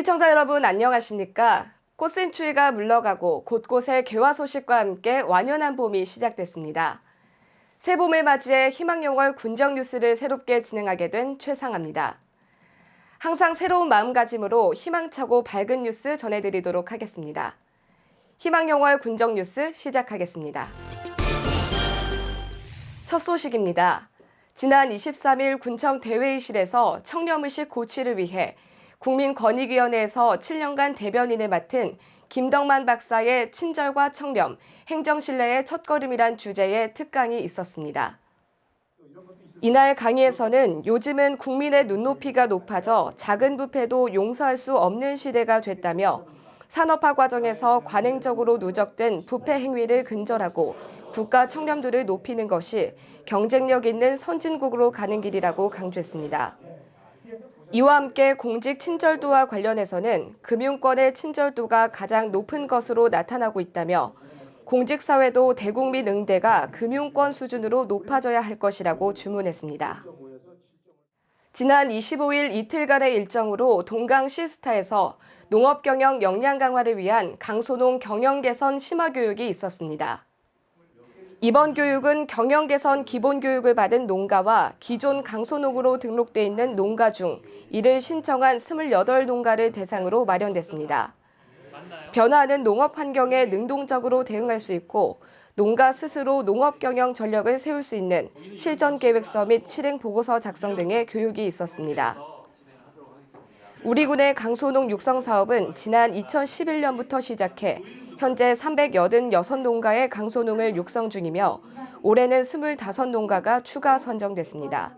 시청자 여러분 안녕하십니까? 꽃샘추위가 물러가고 곳곳에 개화 소식과 함께 완연한 봄이 시작됐습니다. 새 봄을 맞이해 희망영월 군정 뉴스를 새롭게 진행하게 된 최상아입니다. 항상 새로운 마음가짐으로 희망차고 밝은 뉴스 전해드리도록 하겠습니다. 희망영월 군정 뉴스 시작하겠습니다. 첫 소식입니다. 지난 23일 군청 대회의실에서 청렴의식 고취를 위해 국민권익위원회에서 7년간 대변인을 맡은 김덕만 박사의 친절과 청렴, 행정신뢰의 첫걸음이란 주제의 특강이 있었습니다. 이날 강의에서는 요즘은 국민의 눈높이가 높아져 작은 부패도 용서할 수 없는 시대가 됐다며 산업화 과정에서 관행적으로 누적된 부패 행위를 근절하고 국가 청렴도를 높이는 것이 경쟁력 있는 선진국으로 가는 길이라고 강조했습니다. 이와 함께 공직 친절도와 관련해서는 금융권의 친절도가 가장 높은 것으로 나타나고 있다며 공직사회도 대국민 응대가 금융권 수준으로 높아져야 할 것이라고 주문했습니다. 지난 25일 이틀간의 일정으로 동강 시스타에서 농업경영 역량 강화를 위한 강소농 경영 개선 심화 교육이 있었습니다. 이번 교육은 경영 개선 기본 교육을 받은 농가와 기존 강소농으로 등록돼 있는 농가 중 이를 신청한 28농가를 대상으로 마련됐습니다. 변화하는 농업 환경에 능동적으로 대응할 수 있고 농가 스스로 농업 경영 전략을 세울 수 있는 실전 계획서 및 실행 보고서 작성 등의 교육이 있었습니다. 우리 군의 강소농 육성 사업은 지난 2011년부터 시작해 현재 386농가의 강소농을 육성 중이며 올해는 25농가가 추가 선정됐습니다.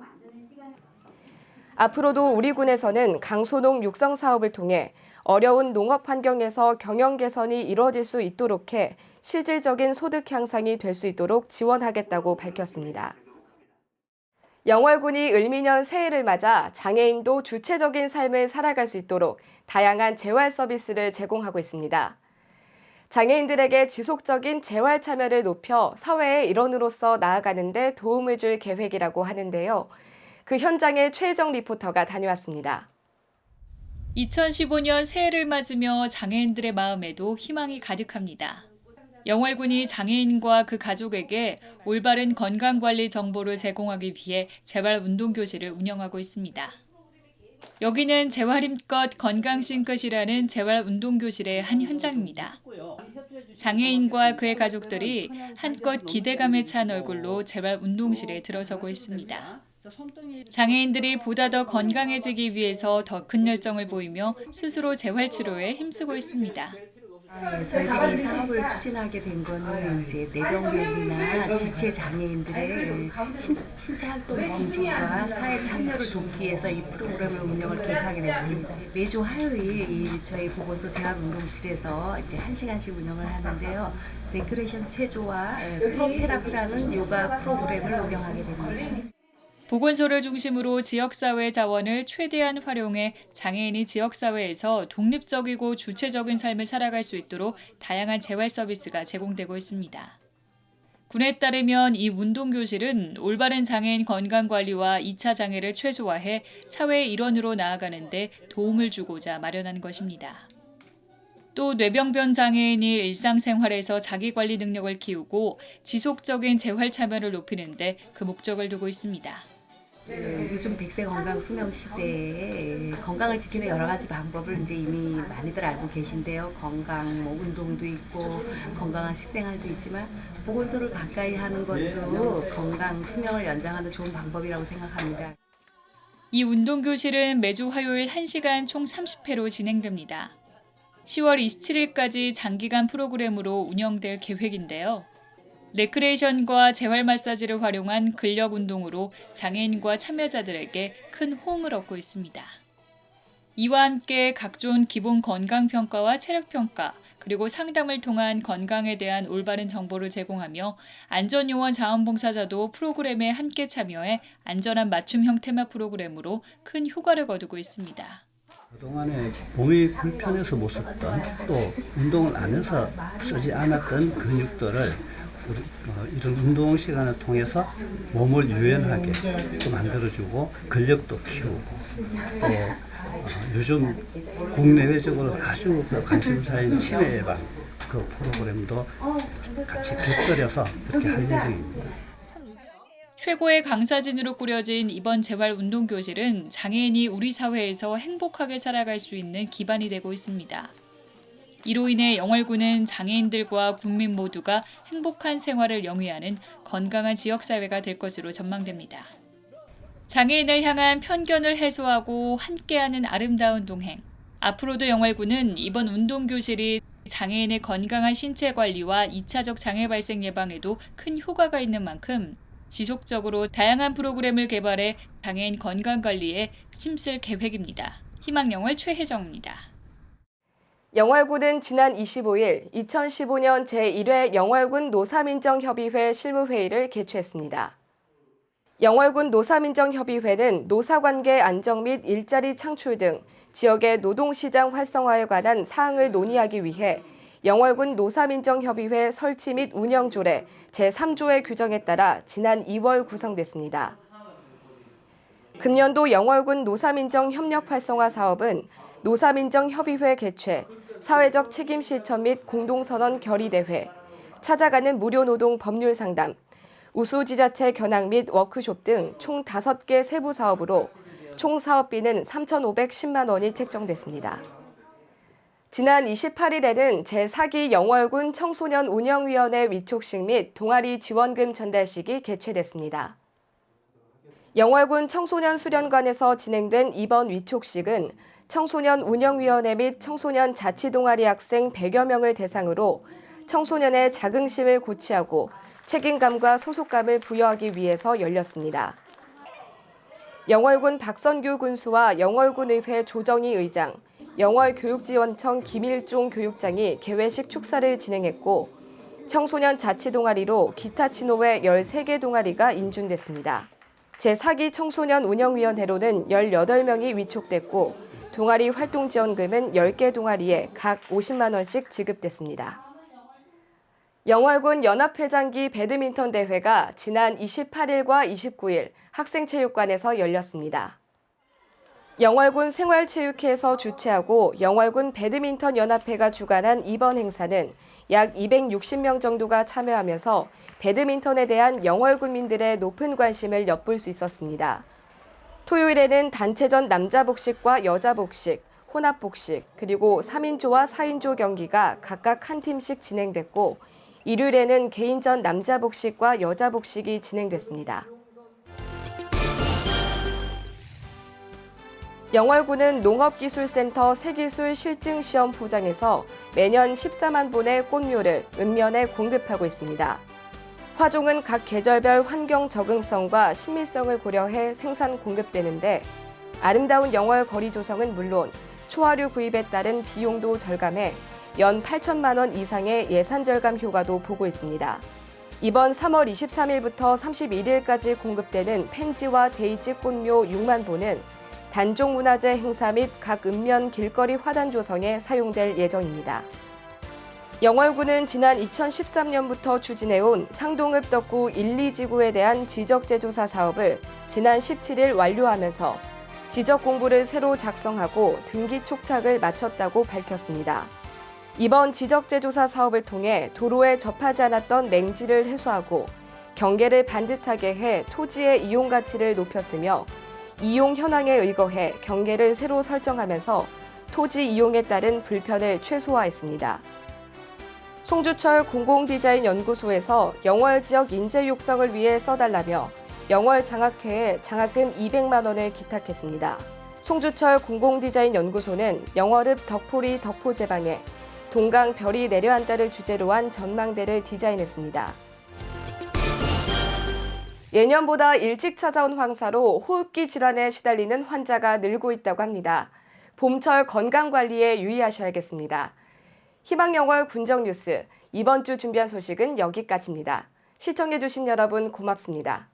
앞으로도 우리 군에서는 강소농 육성 사업을 통해 어려운 농업 환경에서 경영 개선이 이루어질 수 있도록 해 실질적인 소득 향상이 될 수 있도록 지원하겠다고 밝혔습니다. 영월군이 을미년 새해를 맞아 장애인도 주체적인 삶을 살아갈 수 있도록 다양한 재활 서비스를 제공하고 있습니다. 장애인들에게 지속적인 재활 참여를 높여 사회의 일원으로서 나아가는 데 도움을 줄 계획이라고 하는데요. 그 현장에 최혜정 리포터가 다녀왔습니다. 2015년 새해를 맞으며 장애인들의 마음에도 희망이 가득합니다. 영월군이 장애인과 그 가족에게 올바른 건강관리 정보를 제공하기 위해 재활운동교실을 운영하고 있습니다. 여기는 재활힘껏 건강심껏이라는 재활운동교실의 한 현장입니다. 장애인과 그의 가족들이 한껏 기대감에 찬 얼굴로 재활운동실에 들어서고 있습니다. 장애인들이 보다 더 건강해지기 위해서 더 큰 열정을 보이며 스스로 재활치료에 힘쓰고 있습니다. 저희들이 이 사업을 추진하게 된 거는 이제 뇌병변이나 지체 장애인들의 신체 활동 검진과 사회 참여를 돕기 위해서 이 프로그램을 운영을 계획하게 됐습니다. 매주 화요일 저희 보건소 재활운동실에서 이제 1시간씩 운영을 하는데요. 레크레이션 체조와 프로테라피라는 요가 프로그램을 운영하게 됩니다. 보건소를 중심으로 지역사회 자원을 최대한 활용해 장애인이 지역사회에서 독립적이고 주체적인 삶을 살아갈 수 있도록 다양한 재활 서비스가 제공되고 있습니다. 군에 따르면 이 운동교실은 올바른 장애인 건강관리와 2차 장애를 최소화해 사회의 일원으로 나아가는 데 도움을 주고자 마련한 것입니다. 또 뇌병변 장애인이 일상생활에서 자기관리 능력을 키우고 지속적인 재활 참여를 높이는 데 그 목적을 두고 있습니다. 요즘 100세 건강 수명 시대에 건강을 지키는 여러 가지 방법을 이제 이미 많이들 알고 계신데요. 건강, 운동도 있고 건강한 식생활도 있지만 보건소를 가까이 하는 것도 건강 수명을 연장하는 좋은 방법이라고 생각합니다. 이 운동교실은 매주 화요일 1시간 총 30회로 진행됩니다. 10월 27일까지 장기간 프로그램으로 운영될 계획인데요. 레크레이션과 재활 마사지를 활용한 근력 운동으로 장애인과 참여자들에게 큰 호응을 얻고 있습니다. 이와 함께 각종 기본 건강평가와 체력평가, 그리고 상담을 통한 건강에 대한 올바른 정보를 제공하며 안전요원 자원봉사자도 프로그램에 함께 참여해 안전한 맞춤형 테마 프로그램으로 큰 효과를 거두고 있습니다. 그동안에 몸이 불편해서 못 썼던 또 운동을 안 해서 쓰지 않았던 근육들을 이런 운동 시간을 통해서 몸을 유연하게 또 만들어주고 근력도 키우고 또 요즘 국내외적으로 아주 관심사인 치매 예방 그 프로그램도 같이 곁들여서 이렇게 할 예정입니다. 최고의 강사진으로 꾸려진 이번 재활운동교실은 장애인이 우리 사회에서 행복하게 살아갈 수 있는 기반이 되고 있습니다. 이로 인해 영월군은 장애인들과 국민 모두가 행복한 생활을 영위하는 건강한 지역사회가 될 것으로 전망됩니다. 장애인을 향한 편견을 해소하고 함께하는 아름다운 동행. 앞으로도 영월군은 이번 운동교실이 장애인의 건강한 신체 관리와 2차적 장애 발생 예방에도 큰 효과가 있는 만큼 지속적으로 다양한 프로그램을 개발해 장애인 건강관리에 힘쓸 계획입니다. 희망영월 최혜정입니다. 영월군은 지난 25일 2015년 제1회 영월군 노사민정협의회 실무회의를 개최했습니다. 영월군 노사민정협의회는 노사관계 안정 및 일자리 창출 등 지역의 노동시장 활성화에 관한 사항을 논의하기 위해 영월군 노사민정협의회 설치 및 운영 조례 제3조의 규정에 따라 지난 2월 구성됐습니다. 금년도 영월군 노사민정 협력 활성화 사업은 노사민정협의회 개최, 사회적 책임 실천 및 공동선언 결의대회, 찾아가는 무료 노동 법률 상담, 우수지자체 견학 및 워크숍 등 총 5개 세부 사업으로 총 사업비는 3,510만 원이 책정됐습니다. 지난 28일에는 제4기 영월군 청소년 운영위원회 위촉식 및 동아리 지원금 전달식이 개최됐습니다. 영월군 청소년 수련관에서 진행된 이번 위촉식은 청소년 운영위원회 및 청소년 자치동아리 학생 100여 명을 대상으로 청소년의 자긍심을 고취하고 책임감과 소속감을 부여하기 위해서 열렸습니다. 영월군 박선규 군수와 영월군의회 조정희 의장, 영월교육지원청 김일종 교육장이 개회식 축사를 진행했고 청소년 자치동아리로 기타 친호회 13개 동아리가 인준됐습니다. 제4기 청소년 운영위원회로는 18명이 위촉됐고 동아리 활동지원금은 10개 동아리에 각 50만 원씩 지급됐습니다. 영월군 연합회장기 배드민턴 대회가 지난 28일과 29일 학생체육관에서 열렸습니다. 영월군 생활체육회에서 주최하고 영월군 배드민턴 연합회가 주관한 이번 행사는 약 260명 정도가 참여하면서 배드민턴에 대한 영월군민들의 높은 관심을 엿볼 수 있었습니다. 토요일에는 단체전 남자 복식과 여자 복식, 혼합 복식, 그리고 3인조와 4인조 경기가 각각 한 팀씩 진행됐고 일요일에는 개인전 남자 복식과 여자 복식이 진행됐습니다. 영월군은 농업기술센터 새기술 실증시험 포장에서 매년 14만 본의 꽃묘를 읍면에 공급하고 있습니다. 화종은 각 계절별 환경 적응성과 신미성을 고려해 생산 공급되는데 아름다운 영월 거리 조성은 물론 초하류 구입에 따른 비용도 절감해 연 8천만 원 이상의 예산 절감 효과도 보고 있습니다. 이번 3월 23일부터 31일까지 공급되는 펜지와 데이지 꽃묘 6만 본은 단종문화재 행사 및 각 읍면 길거리 화단 조성에 사용될 예정입니다. 영월군은 지난 2013년부터 추진해온 상동읍 덕구 1, 2지구에 대한 지적재조사 사업을 지난 17일 완료하면서 지적 공부를 새로 작성하고 등기 촉탁을 마쳤다고 밝혔습니다. 이번 지적재조사 사업을 통해 도로에 접하지 않았던 맹지를 해소하고 경계를 반듯하게 해 토지의 이용 가치를 높였으며 이용 현황에 의거해 경계를 새로 설정하면서 토지 이용에 따른 불편을 최소화했습니다. 송주철 공공디자인연구소에서 영월 지역 인재 육성을 위해 써달라며 영월 장학회에 장학금 200만 원을 기탁했습니다. 송주철 공공디자인연구소는 영월읍 덕포리 덕포제방에 동강 별이 내려앉다를 주제로 한 전망대를 디자인했습니다. 예년보다 일찍 찾아온 황사로 호흡기 질환에 시달리는 환자가 늘고 있다고 합니다. 봄철 건강관리에 유의하셔야겠습니다. 희망영월 군정뉴스, 이번 주 준비한 소식은 여기까지입니다. 시청해주신 여러분 고맙습니다.